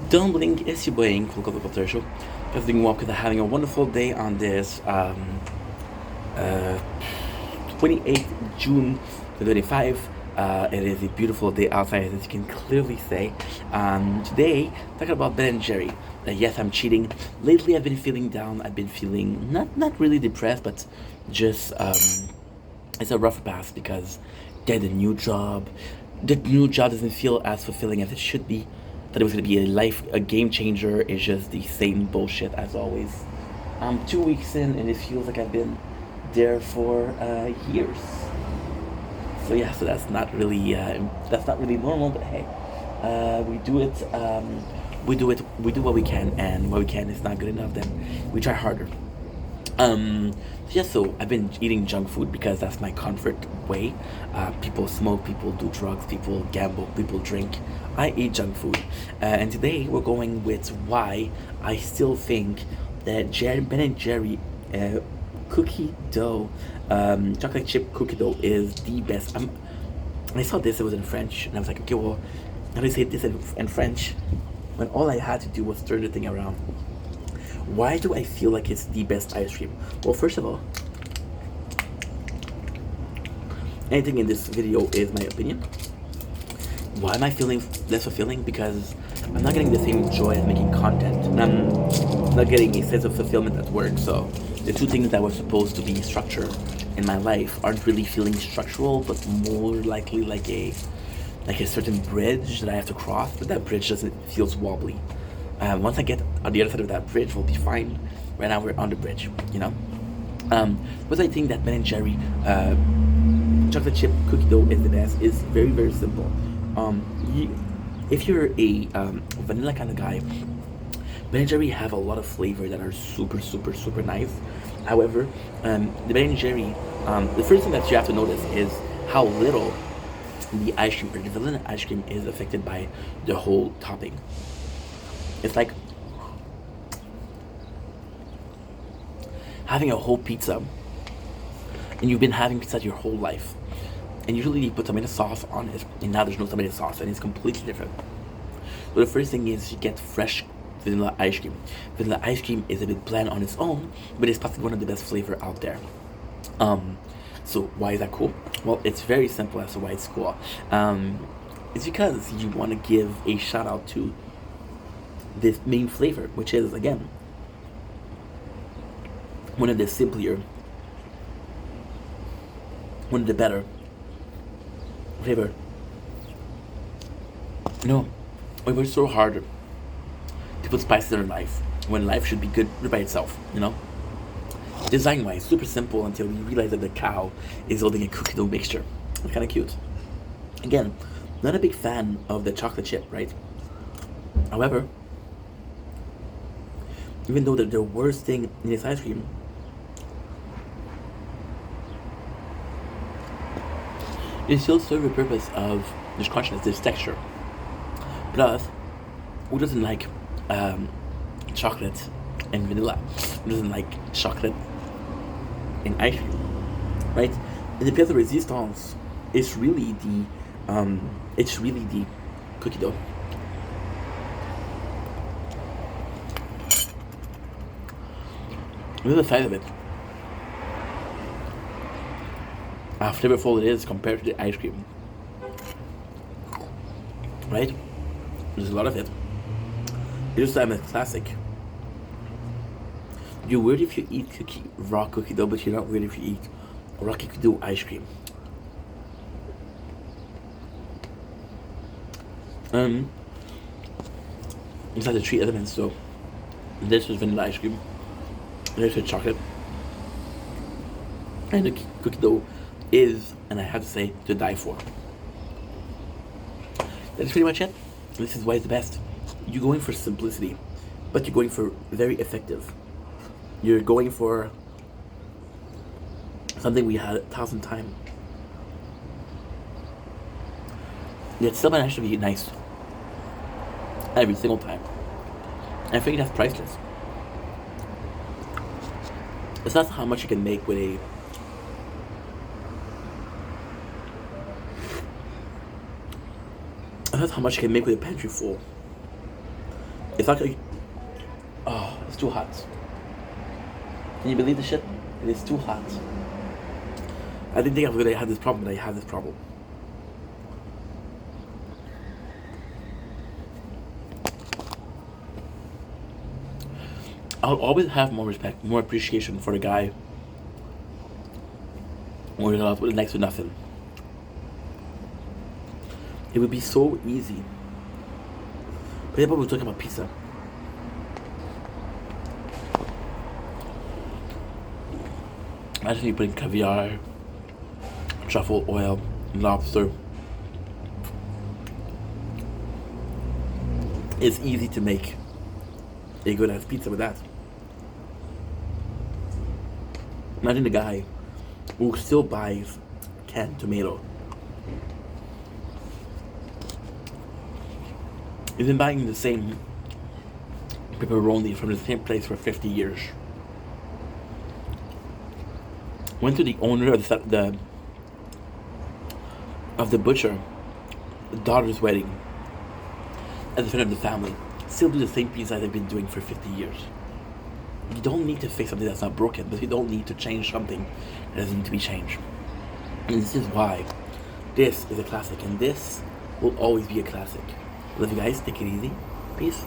Don't blink, it's your boy Ink, welcome to the show. Just doing well because I'm having a wonderful day on this uh, 28th June 2025. It is a beautiful day outside, as you can clearly say. Today, talking about Ben and Jerry. Yes, I'm cheating. Lately, I've been feeling down. I've been feeling not really depressed, but just it's a rough pass because get a new job. The new job doesn't feel as fulfilling as it should be. Thought it was gonna be a game changer. It's just the same bullshit as always. I'm 2 weeks in, and it feels like I've been there for years. So yeah, so that's not really normal. But hey, we do it. We do it. We do what we can, and what we can is not good enough. Then we try harder. Yeah, so I've been eating junk food because that's my comfort way. People smoke, people do drugs, people gamble, people drink. I eat junk food. And today we're going with why I still think that Ben and Jerry cookie dough, chocolate chip cookie dough is the best. I saw this, it was in French, and I was like, okay, well, how do you say this in French? When all I had to do was turn the thing around. Why do I feel like it's the best ice cream? Well, first of all, anything in this video is my opinion. Why am I feeling less fulfilling? Because I'm not getting the same joy of making content. And I'm not getting a sense of fulfillment at work. So the two things that were supposed to be structure in my life aren't really feeling structural, but more likely like a certain bridge that I have to cross. But that bridge doesn't feels wobbly. Once I get on the other side of that bridge, we'll be fine. Right now we're on the bridge, you know. But I think that Ben and Jerry chocolate chip cookie dough is the best. It's very simple. Um, you, if you're a vanilla kind of guy, Ben and Jerry have a lot of flavor that are super nice. However, the Ben and Jerry, the first thing that you have to notice is how little the ice cream or the vanilla ice cream is affected by the whole topping. It's like having a whole pizza, and you've been having pizza your whole life, and usually you put tomato sauce on it, and now there's no tomato sauce, and it's completely different. So the first thing is you get fresh vanilla ice cream. Vanilla ice cream is a bit bland on its own, but it's possibly one of the best flavor out there. Um, so why is that cool? Well, it's very simple as to why it's cool. It's because you want to give a shout out to this main flavor, which is again one of the simpler, one of the better flavor. You know, we work so hard to put spices in our life when life should be good by itself. You know, design wise, super simple until we realize that the cow is holding a cookie dough mixture. It's kind of cute. Again, not a big fan of the chocolate chip, right? However, even though the worst thing in this ice cream it still serve the purpose of this crunchiness, this texture. Plus, who doesn't like chocolate and vanilla? Who doesn't like chocolate and ice cream, right? And the pièce de résistance is really the cookie dough. Look at the size of it. How flavorful it is compared to the ice cream, right? There's a lot of it. It's just a classic. You're weird if you eat raw cookie dough, but you're not weird if you eat raw cookie dough ice cream. Um, it's like the three elements. So this is vanilla ice cream. This is chocolate, and the cookie dough is, and I have to say, to die for. That's pretty much it. This is why it's the best. You're going for simplicity, but you're going for very effective. You're going for something we had 1,000 times. Yet still managed to be nice every single time. And I think that's priceless. It's not how much you can make with a that's how much you can make with a pantry full. It's actually, oh, it's too hot. Can you believe the shit? It is too hot. I didn't think I was gonna have this problem, but I have this problem. I'll always have more respect, more appreciation for the guy or with next to nothing. It would be so easy. For example, we're talking about pizza. Imagine you putting caviar, truffle oil, lobster. It's easy to make a good ass pizza with that. Imagine the guy who still buys canned tomato. He's been buying the same pepperoni from the same place for 50 years. Went to the owner of the butcher, the daughter's wedding, as a friend of the family. Still do the same pizza they've been doing for 50 years. You don't need to fix something that's not broken, but you don't need to change something that doesn't need to be changed. And this is why this is a classic, and this will always be a classic. Love you guys, take it easy. Peace.